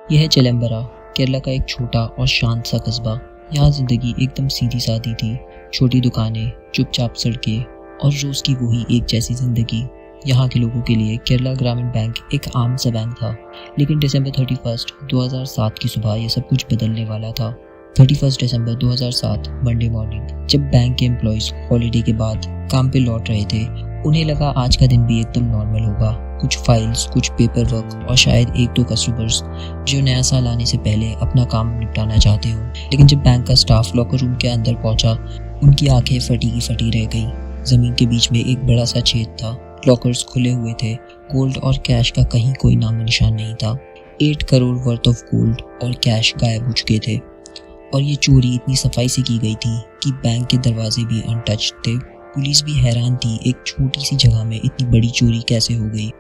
यह है चिदम्बरा, केरला का एक छोटा और शांत सा कस्बा। यहाँ जिंदगी एकदम सीधी सादी थी। छोटी दुकानें, चुपचाप सड़कें और रोज की वही एक जैसी जिंदगी। यहाँ के लोगों के लिए केरला ग्रामीण बैंक एक आम सा बैंक था। लेकिन दिसंबर 31, 2007 की सुबह यह सब कुछ बदलने वाला था। 31 दिसंबर 2007 मंडे मॉर्निंग, जब बैंक के एम्प्लॉयज हॉलीडे के बाद काम पे लौट रहे थे, उन्हें लगा आज का दिन भी एकदम नॉर्मल होगा। कुछ फाइल्स, कुछ पेपर वर्क और शायद एक दो कस्टमर्स जो नया साल आने से पहले अपना काम निपटाना चाहते हो। लेकिन जब बैंक का स्टाफ लॉकर रूम के अंदर पहुंचा, उनकी आंखें फटी की फटी रह गईं। जमीन के बीच में एक बड़ा सा छेद था। लॉकर्स खुले हुए थे। गोल्ड और कैश का कहीं कोई नामो निशान नहीं था। 8 करोड़ वर्थ ऑफ गोल्ड और कैश गायब हो चुके थे। और ये चोरी इतनी सफाई से की गई थी कि बैंक के दरवाजे भी अनटच्ड थे। पुलिस भी हैरान थी, एक छोटी सी जगह में इतनी बड़ी चोरी कैसे हो गई।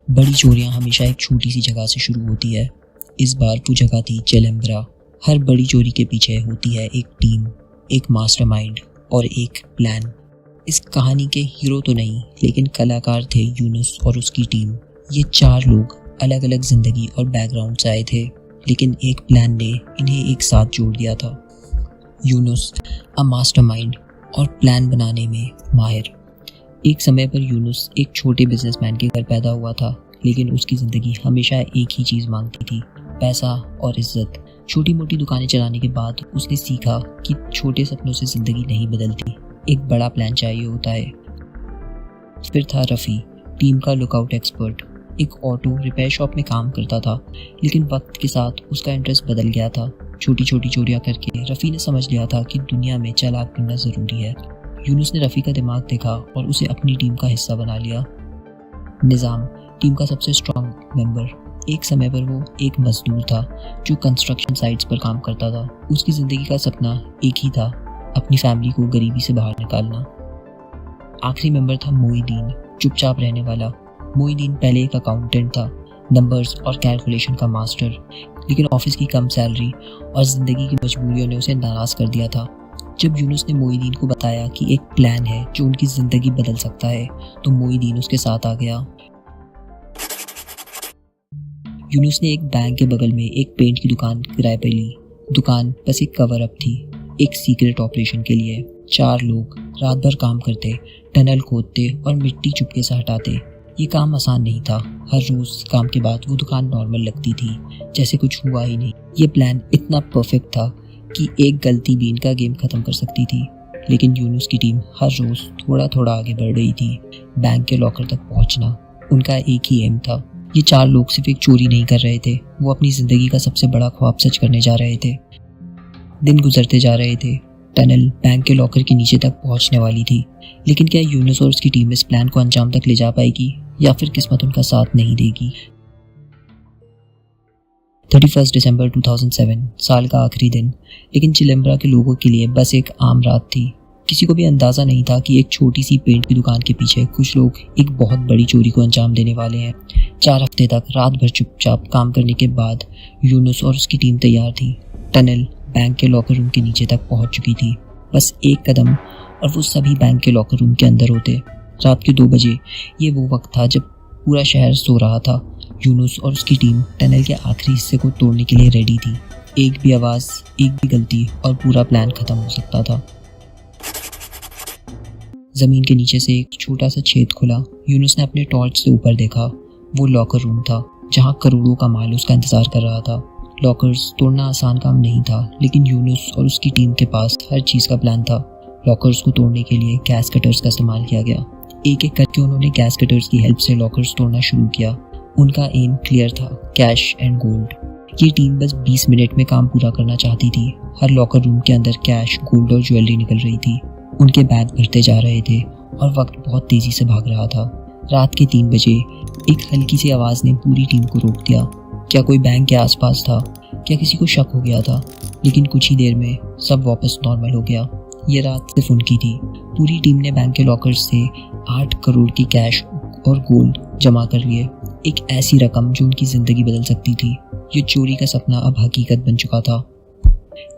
बड़ी चोरियां हमेशा एक छोटी सी जगह से शुरू होती है। इस बार वो जगह थी चिदम्बरा। हर बड़ी चोरी के पीछे होती है एक टीम, एक मास्टरमाइंड और एक प्लान। इस कहानी के हीरो तो नहीं, लेकिन कलाकार थे यूनुस और उसकी टीम। ये 4 लोग अलग अलग जिंदगी और बैकग्राउंड से आए थे, लेकिन एक प्लान ने इन्हें एक साथ जोड़ दिया था। यूनुस अ मास्टरमाइंड और प्लान बनाने में माहिर। एक समय पर यूनुस एक छोटे बिजनेसमैन के घर पैदा हुआ था, लेकिन उसकी ज़िंदगी हमेशा एक ही चीज़ मांगती थी, पैसा और इज्जत। छोटी मोटी दुकानें चलाने के बाद उसने सीखा कि छोटे सपनों से ज़िंदगी नहीं बदलती, एक बड़ा प्लान चाहिए होता है। फिर था रफ़ी, टीम का लुकआउट एक्सपर्ट। एक ऑटो रिपेयर शॉप में काम करता था, लेकिन वक्त के साथ उसका इंटरेस्ट बदल गया था। छोटी छोटी चोरियाँ करके रफ़ी ने समझ लिया था कि दुनिया में चालाक बनना ज़रूरी है। यूनुस ने रफ़ी का दिमाग देखा और उसे अपनी टीम का हिस्सा बना लिया। निज़ाम, टीम का सबसे स्ट्रॉन्ग मेंबर। एक समय पर वो एक मजदूर था जो कंस्ट्रक्शन साइट्स पर काम करता था। उसकी ज़िंदगी का सपना एक ही था, अपनी फैमिली को गरीबी से बाहर निकालना। आखिरी मेंबर था मोइदीन, चुपचाप रहने वाला। मोइदीन पहले एक अकाउंटेंट था, नंबर्स और कैलकुलेशन का मास्टर। लेकिन ऑफिस की कम सैलरी और ज़िंदगी की मजबूरियों ने उसे नाराज़ कर दिया था। जब यूनुस ने मोइदीन को बताया कि एक प्लान है जो उनकी ज़िंदगी बदल सकता है, तो मोइदीन उसके साथ आ गया। यूनुस ने एक बैंक के बगल में एक पेंट की दुकान किराए पर ली। दुकान बस एक कवर अप थी, एक सीक्रेट ऑपरेशन के लिए। 4 लोग रात भर काम करते, टनल खोदते और मिट्टी चुपके से हटाते। ये काम आसान नहीं था। हर रोज काम के बाद वो दुकान नॉर्मल लगती थी, जैसे कुछ हुआ ही नहीं। ये प्लान इतना परफेक्ट था कि एक गलती भी इनका गेम खत्म कर सकती थी। लेकिन यूनुस की टीम हर रोज थोड़ा थोड़ा आगे बढ़ रही थी। बैंक के लॉकर तक पहुंचना उनका एक ही एम था। ये 4 लोग सिर्फ एक चोरी नहीं कर रहे थे, वो अपनी जिंदगी का सबसे बड़ा ख्वाब सच करने जा रहे थे। दिन गुजरते जा रहे थे। टनल बैंक के लॉकर के नीचे तक पहुंचने वाली थी। लेकिन क्या यूनुस और उसकी टीम इस प्लान को अंजाम तक ले जा पाएगी, या फिर किस्मत उनका साथ नहीं देगी। 31 दिसंबर 2007, साल का आखिरी दिन। लेकिन चिदम्बरा के लोगों के लिए बस एक आम रात थी। किसी को भी अंदाज़ा नहीं था कि एक छोटी सी पेंट की दुकान के पीछे कुछ लोग एक बहुत बड़ी चोरी को अंजाम देने वाले हैं। 4 हफ्ते तक रात भर चुपचाप काम करने के बाद यूनुस और उसकी टीम तैयार थी। टनल बैंक के लॉकर रूम के नीचे तक पहुंच चुकी थी। बस एक कदम और वो सभी बैंक के लॉकर रूम के अंदर होते। रात के 2 बजे ये वो वक्त था जब पूरा शहर सो रहा था। यूनुस और उसकी टीम टनल के आखिरी हिस्से को तोड़ने के लिए रेडी थी। एक भी आवाज़, एक भी गलती और पूरा प्लान खत्म हो सकता था। जमीन के नीचे से एक छोटा सा छेद खुला। यूनुस ने अपने टॉर्च से ऊपर देखा। वो लॉकर रूम था जहां करोड़ों का माल उसका इंतजार कर रहा था। लॉकर्स तोड़ना आसान काम नहीं था, लेकिन यूनुस और उसकी टीम के पास हर चीज़ का प्लान था। लॉकर्स को तोड़ने के लिए गैस कटर्स का इस्तेमाल किया गया। एक एक करके उन्होंने गैस कटर्स की हेल्प से लॉकर्स तोड़ना शुरू किया। उनका एम क्लियर था, कैश एंड गोल्ड। ये टीम बस 20 मिनट में काम पूरा करना चाहती थी। हर लॉकर रूम के अंदर कैश, गोल्ड और ज्वेलरी निकल रही थी। उनके बैग भरते जा रहे थे और वक्त बहुत तेजी से भाग रहा था। रात के 3 बजे एक हल्की सी आवाज़ ने पूरी टीम को रोक दिया। क्या कोई बैंक के आसपास था? क्या किसी को शक हो गया था? लेकिन कुछ ही देर में सब वापस नॉर्मल हो गया। ये रात सिर्फ उनकी थी। पूरी टीम ने बैंक के लॉकर्स से 8 करोड़ की कैश और गोल्ड जमा कर लिए, एक ऐसी रकम जो उनकी जिंदगी बदल सकती थी। ये चोरी का सपना अब हकीकत बन चुका था।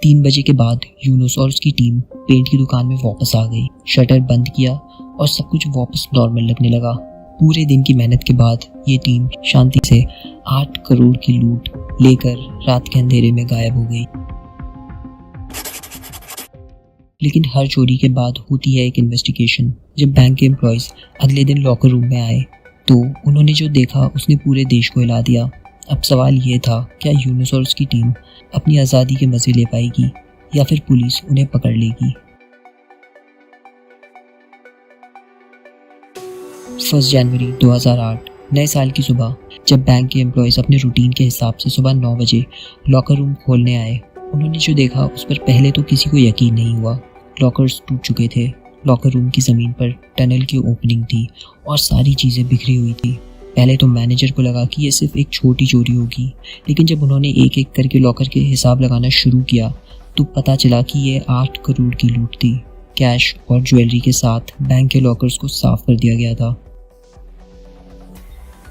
3 बजे के बाद यूनुस और उसकी टीम पेंट की दुकान में वापस आ गई, शटर बंद किया और सब कुछ वापस नॉर्मल लगने लगा। पूरे दिन की मेहनत के बाद ये टीम शांति से 8 करोड़ की लूट लेकर रात के अंधेरे में गायब हो गई। लेकिन हर चोरी के बाद होती है एक इन्वेस्टिगेशन। जब बैंक के एम्प्लॉयज अगले दिन लॉकर रूम में आए तो उन्होंने जो देखा उसने पूरे देश को हिला दिया। अब सवाल ये था, क्या यूनुस और उसकी टीम अपनी आज़ादी के मज़े ले पाएगी या फिर पुलिस उन्हें पकड़ लेगी। 1 जनवरी 2008 नए साल की सुबह, जब बैंक के एम्प्लॉयज़ अपने रूटीन के हिसाब से सुबह 9 बजे लॉकर रूम खोलने आए, उन्होंने जो देखा उस पर पहले तो किसी को यकीन नहीं हुआ। लॉकर्स टूट चुके थे, लॉकर रूम की ज़मीन पर टनल की ओपनिंग थी और सारी चीज़ें बिखरी हुई थी। पहले तो मैनेजर को लगा कि ये सिर्फ एक छोटी चोरी होगी, लेकिन जब उन्होंने एक एक करके लॉकर के हिसाब लगाना शुरू किया तो पता चला कि ये 8 करोड़ की लूट थी। कैश और ज्वेलरी के साथ बैंक के लॉकर्स को साफ कर दिया गया था।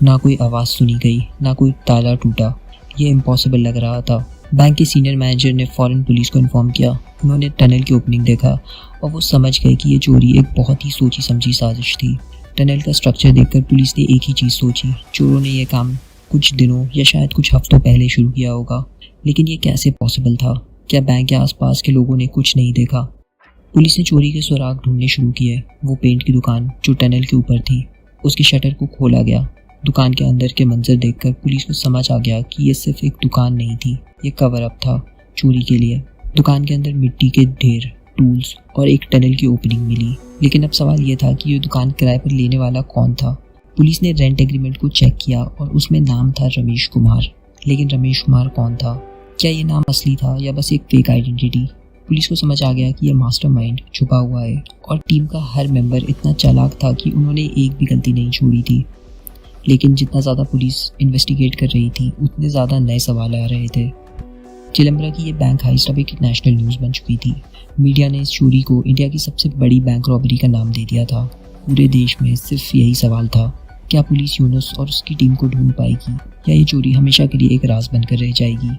ना कोई आवाज़ सुनी गई, ना कोई ताला टूटा। ये इम्पॉसिबल लग रहा था। बैंक के सीनियर मैनेजर ने फ़ौरन पुलिस को इन्फॉर्म किया। उन्होंने टनल की ओपनिंग देखा और वो समझ गए कि ये चोरी एक बहुत ही सोची समझी साजिश थी। टनल का स्ट्रक्चर देखकर पुलिस ने एक ही चीज़ सोची, चोरों ने यह काम कुछ दिनों या शायद कुछ हफ्तों पहले शुरू किया होगा। लेकिन ये कैसे पॉसिबल था? क्या बैंक के आसपास के लोगों ने कुछ नहीं देखा? पुलिस ने चोरी के सुराग ढूंढने शुरू किए। वो पेंट की दुकान जो टनल के ऊपर थी, उसकी शटर को खोला गया। दुकान के अंदर के मंजर देखकर पुलिस को समझ आ गया कि ये सिर्फ एक दुकान नहीं थी, ये कवर अप था चोरी के लिए। दुकान के अंदर मिट्टी के ढेर, टूल्स और एक टनल की ओपनिंग मिली। लेकिन अब सवाल ये था कि ये दुकान किराए पर लेने वाला कौन था। पुलिस ने रेंट एग्रीमेंट को चेक किया और उसमें नाम था रमेश कुमार। लेकिन रमेश कुमार कौन था? क्या ये नाम असली था या बस एक फेक आइडेंटिटी? पुलिस को समझ आ गया कि यह मास्टरमाइंड छुपा हुआ है और टीम का हर मेंबर इतना चालाक था कि उन्होंने एक भी गलती नहीं छोड़ी थी। लेकिन जितना ज़्यादा पुलिस इन्वेस्टिगेट कर रही थी, उतने ज़्यादा नए सवाल आ रहे थे। चिदंबरम की ये बैंक हाइस्ट अब एक नेशनल न्यूज़ बन चुकी थी। मीडिया ने इस चोरी को इंडिया की सबसे बड़ी बैंक रॉबरी का नाम दे दिया था। पूरे देश में सिर्फ यही सवाल था, क्या पुलिस यूनुस और उसकी टीम को ढूंढ पाएगी या ये चोरी हमेशा के लिए एक राज बनकर रह जाएगी।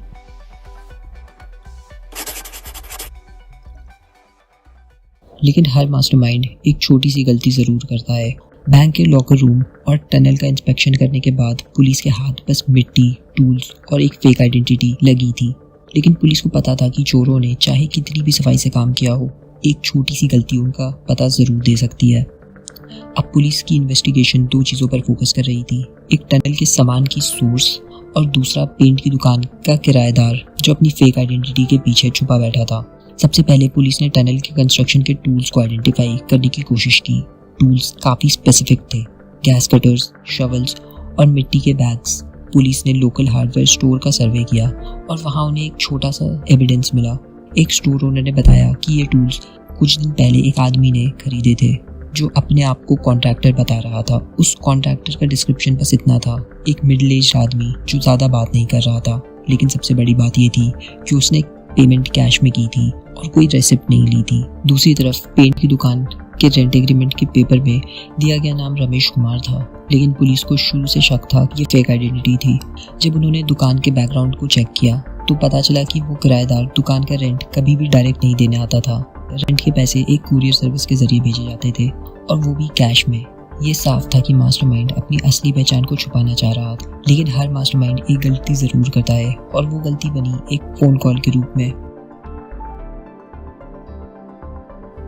लेकिन हर मास्टरमाइंड एक छोटी सी गलती ज़रूर करता है। बैंक के लॉकर रूम और टनल का इंस्पेक्शन करने के बाद पुलिस के हाथ बस मिट्टी, टूल्स और एक फेक आइडेंटिटी लगी थी। लेकिन पुलिस को पता था कि चोरों ने चाहे कितनी भी सफाई से काम किया हो, एक छोटी सी गलती उनका पता ज़रूर दे सकती है। अब पुलिस की इन्वेस्टिगेशन 2 चीज़ों पर फोकस कर रही थी, एक टनल के सामान की सोर्स और दूसरा पेंट की दुकान का किराएदार जो अपनी फेक आइडेंटिटी के पीछे छुपा बैठा था। सबसे पहले पुलिस ने टनल के कंस्ट्रक्शन के टूल्स को आइडेंटिफाई करने की कोशिश की। टूल्स काफ़ी स्पेसिफिक थे, गैस कटर्स, शवल्स और मिट्टी के बैग्स। पुलिस ने लोकल हार्डवेयर स्टोर का सर्वे किया और वहाँ उन्हें एक छोटा सा एविडेंस मिला। एक स्टोर ओनर ने बताया कि ये टूल्स कुछ दिन पहले एक आदमी ने खरीदे थे जो अपने आप को कॉन्ट्रैक्टर बता रहा था। उस कॉन्ट्रैक्टर का डिस्क्रिप्शन बस इतना था, एक मिडिल एज आदमी जो ज़्यादा बात नहीं कर रहा था। लेकिन सबसे बड़ी बात ये थी कि उसने पेमेंट कैश में की थी और कोई रेसिप्ट नहीं ली थी। दूसरी तरफ पेंट की दुकान के रेंट एग्रीमेंट के पेपर में दिया गया नाम रमेश कुमार था, लेकिन पुलिस को शुरू से शक था कि ये फेक आइडेंटिटी थी। जब उन्होंने दुकान के बैकग्राउंड को चेक किया तो पता चला कि वो किराएदार दुकान का रेंट कभी भी डायरेक्ट नहीं देने आता था। रेंट के पैसे एक कुरियर सर्विस के जरिए भेजे जाते थे और वो भी कैश में। ये साफ था कि मास्टरमाइंड अपनी असली पहचान को छुपाना चाह रहा था। लेकिन हर मास्टरमाइंड एक गलती जरूर करता है और वो गलती बनी एक फ़ोन कॉल के रूप में।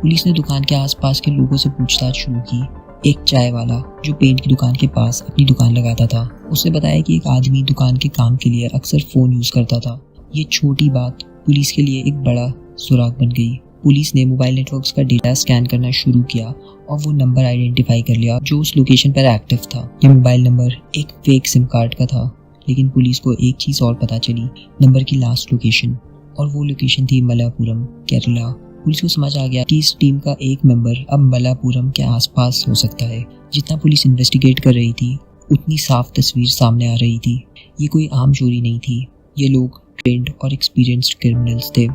पुलिस ने दुकान के आसपास के लोगों से पूछताछ शुरू की। एक चाय वाला जो पेंट की दुकान के पास अपनी दुकान लगाता था, उसने बताया कि एक आदमी दुकान के काम के लिए अक्सर फ़ोन यूज़ करता था। ये छोटी बात पुलिस के लिए एक बड़ा सुराग बन गई। पुलिस ने मोबाइल नेटवर्क्स का डेटा स्कैन करना शुरू किया और वो नंबर आइडेंटिफाई कर लिया जो उस लोकेशन पर एक्टिव था। ये मोबाइल नंबर एक फेक सिम कार्ड का था। लेकिन पुलिस को एक चीज़ और पता चली, नंबर की लास्ट लोकेशन, और वो लोकेशन थी मलापुरम, केरला। पुलिस को समझ आ गया कि इस टीम का एक मेंबर अब मलापुरम के आसपास हो सकता है। जितना पुलिस इन्वेस्टिगेट कर रही थी, उतनी साफ तस्वीर सामने आ रही थी। ये कोई आम चोरी नहीं थी, ये लोग ट्रेंड और एक्सपीरियंस्ड क्रिमिनल्स थे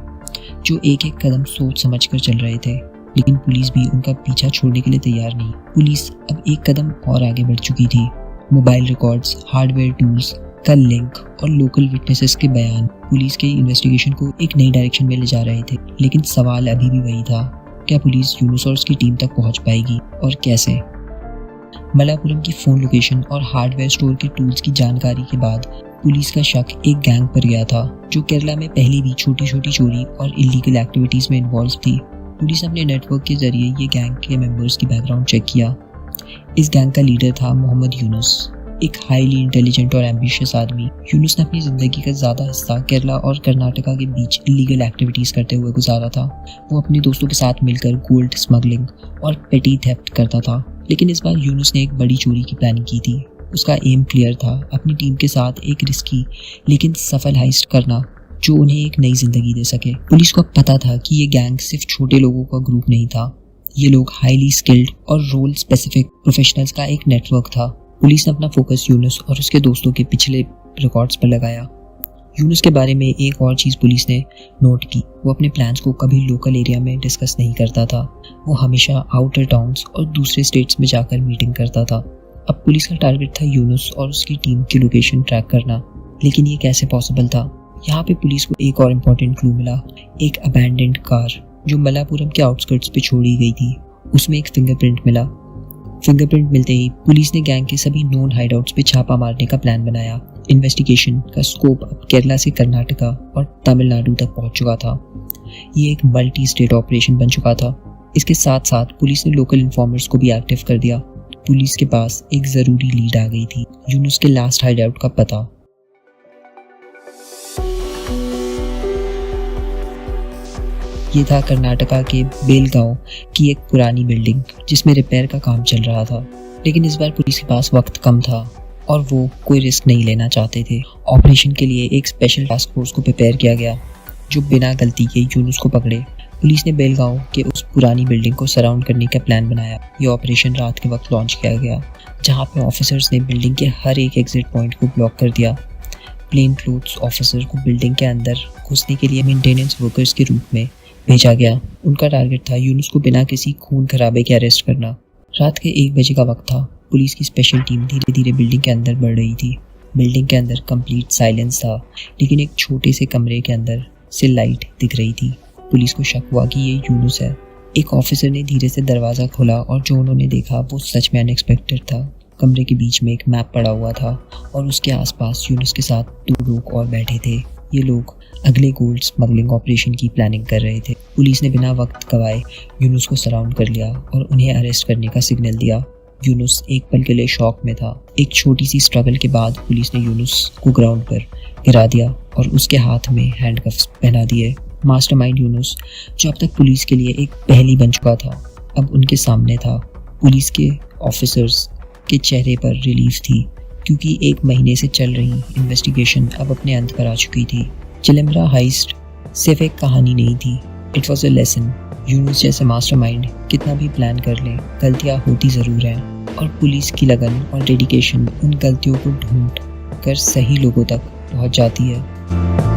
जो एक एक कदम सोच समझ कर चल रहे थे, लेकिन पुलिस भी उनका पीछा छोड़ने के लिए तैयार नहीं। पुलिस अब एक कदम और आगे बढ़ चुकी थी। मोबाइल रिकॉर्ड्स, हार्डवेयर टूल्स का लिंक और लोकल विटनेसेस के बयान पुलिस के इन्वेस्टिगेशन को एक नई डायरेक्शन में ले जा रहे थे। लेकिन सवाल अभी भी वही था, क्या पुलिस यूनुस और उसकी टीम तक पहुंच पाएगी और कैसे? मलापुरम की फोन लोकेशन और हार्डवेयर स्टोर के टूल्स की जानकारी के बाद पुलिस का शक एक गैंग पर गया था जो केरला में पहले भी छोटी छोटी चोरी और इलीगल एक्टिविटीज में इन्वॉल्व थी। पुलिस ने अपने नेटवर्क के जरिए ये गैंग के मेंबर्स की बैकग्राउंड चेक किया। इस गैंग का लीडर था मोहम्मद यूनुस, एक हाईली इंटेलिजेंट और एम्बिशियस आदमी। यूनुस ने अपनी जिंदगी का ज्यादा हिस्सा केरला और कर्नाटका के बीच इलीगल एक्टिविटीज करते हुए गुजारा था। वो अपने दोस्तों के साथ मिलकर गोल्ड स्मगलिंग और पेटी थेफ्ट करता था। लेकिन इस बार यूनुस ने एक बड़ी चोरी की प्लानिंग की थी। उसका एम क्लियर था, अपनी टीम के साथ एक रिस्की लेकिन सफल हाइस्ट करना जो उन्हें एक नई जिंदगी दे सके। पुलिस को पता था कि ये गैंग सिर्फ छोटे लोगों का ग्रुप नहीं था, ये लोग हाईली स्किल्ड और रोल स्पेसिफिक प्रोफेशनल्स का एक नेटवर्क था। पुलिस ने अपना फोकस यूनुस और उसके दोस्तों के पिछले रिकॉर्ड्स पर लगाया। यूनुस के बारे में एक और चीज़ पुलिस ने नोट की, वो अपने प्लान्स को कभी लोकल एरिया में डिस्कस नहीं करता था। वो हमेशा आउटर टाउन्स और दूसरे स्टेट्स में जाकर मीटिंग करता था। अब पुलिस का टारगेट था यूनुस और उसकी टीम की लोकेशन ट्रैक करना, लेकिन ये कैसे पॉसिबल था? यहाँ पे पुलिस को एक और इम्पोर्टेंट क्लू मिला, एक अबैंडन्ड कार जो मलापुरम के आउटस्कर्ट्स पे छोड़ी गई थी। उसमें एक फिंगरप्रिंट मिला। फिंगरप्रिंट मिलते ही पुलिस ने गैंग के सभी नोन हाइडआउट्स पे छापा मारने का प्लान बनाया। इन्वेस्टिगेशन का स्कोप अब केरला से कर्नाटका और तमिलनाडु तक पहुंच चुका था। ये एक मल्टी स्टेट ऑपरेशन बन चुका था। इसके साथ साथ पुलिस ने लोकल इन्फॉर्मर्स को भी एक्टिव कर दिया। पुलिस के पास एक जरूरी लीड आ गई थी, यूनुस के लास्ट हाइडआउट का पता। ये था कर्नाटका के बेलगांव की एक पुरानी बिल्डिंग जिसमें रिपेयर का काम चल रहा था। लेकिन इस बार पुलिस के पास वक्त कम था और वो कोई रिस्क नहीं लेना चाहते थे। ऑपरेशन के लिए एक स्पेशल टास्क फोर्स को प्रिपेयर किया गया जो बिना गलती के यूनुस को पकड़े। पुलिस ने बेलगांव के उस पुरानी बिल्डिंग को सराउंड करने का प्लान बनाया। ये ऑपरेशन रात के वक्त लॉन्च किया गया, जहाँ पे ऑफिसर्स ने बिल्डिंग के हर एक एग्जिट पॉइंट को ब्लॉक कर दिया। प्लेन क्लोथ्स ऑफिसर को बिल्डिंग के अंदर घुसने के लिए मेंटेनेंस वर्कर्स के रूप में भेजा गया। उनका टारगेट था यूनुस को बिना किसी खून खराबे के अरेस्ट करना। रात के 1 बजे का वक्त था। पुलिस की स्पेशल टीम धीरे धीरे बिल्डिंग के अंदर बढ़ रही थी। बिल्डिंग के अंदर कंप्लीट साइलेंस था, लेकिन एक छोटे से कमरे के अंदर से लाइट दिख रही थी। पुलिस को शक हुआ कि ये यूनुस है। एक ऑफिसर ने धीरे से दरवाज़ा खोला और जो उन्होंने देखा वो सच में अनएक्सपेक्टेड था। कमरे के बीच में एक मैप पड़ा हुआ था और उसके आसपास यूनुस के साथ 2 लोग और बैठे थे। ये लोग अगले गोल्ड स्मगलिंग ऑपरेशन की प्लानिंग कर रहे थे। पुलिस ने बिना वक्त गवाए यूनुस को सराउंड कर लिया और उन्हें अरेस्ट करने का सिग्नल दिया। यूनुस एक पल के लिए शॉक में था। एक छोटी सी स्ट्रगल के बाद पुलिस ने यूनुस को ग्राउंड पर गिरा दिया और उसके हाथ में हैंडकफ्स पहना दिए। मास्टरमाइंड यूनुस, जो अब तक पुलिस के लिए एक पहेली बन चुका था, अब उनके सामने था। पुलिस के ऑफिसर्स के चेहरे पर रिलीफ थी क्योंकि 1 महीने से चल रही इन्वेस्टिगेशन अब अपने अंत पर आ चुकी थी। चिलम्बरा हाइस्ट सिर्फ एक कहानी नहीं थी, it was a lesson. Yunus जैसे मास्टरमाइंड कितना भी प्लान कर ले, गलतियाँ होती ज़रूर हैं और पुलिस की लगन और डेडिकेशन उन गलतियों को ढूंढ कर सही लोगों तक पहुंच जाती है।